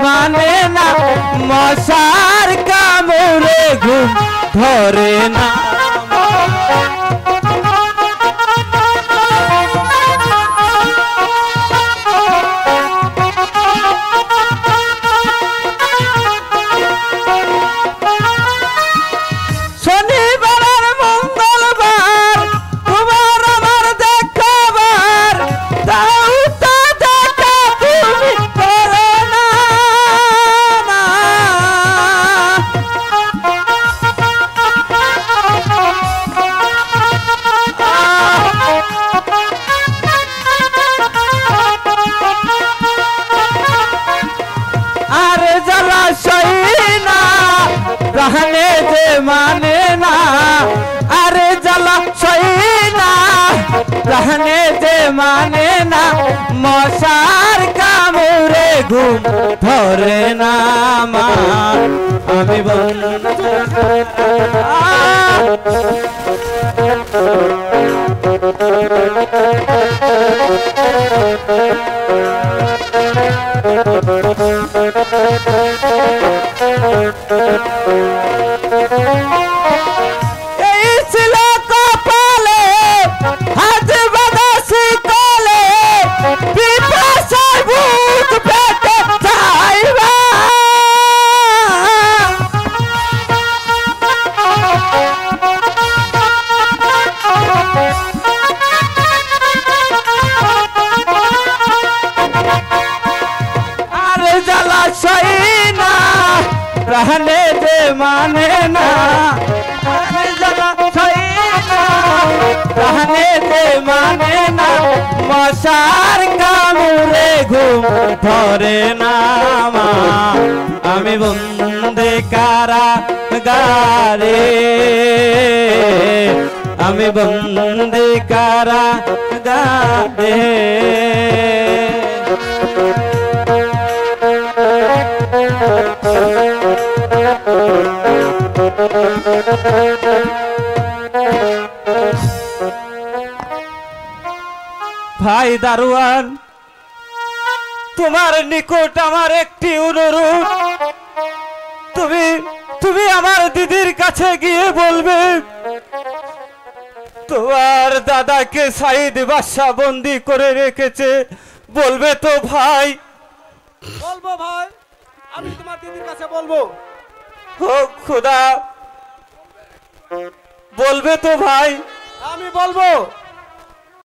মানে না মশার কামড়ে ঘুম ধরে না रहने दे माने ना अरे जला सहीना रहने दे माने ना मशार कामड़े घुम धरे ना मान आमी रहने दे माने ना रहने दे माने ना मशार कामड़े घुम धरे ना आमी बंदे कारागारे आमी बंदे कारागारे भाई दारुआन तुम्हार निकट आमार एकटी अनुरोध তুমি আমার দিদির কাছে গিয়ে বলবে তোমার দাদাকে সাইদ বাদশা বন্দি করে রেখেছে বলবে তো ভাই বলবো ভাই আমি তোমার দিদির কাছে বলবো ও খোদা বলবে তো ভাই আমি বলবো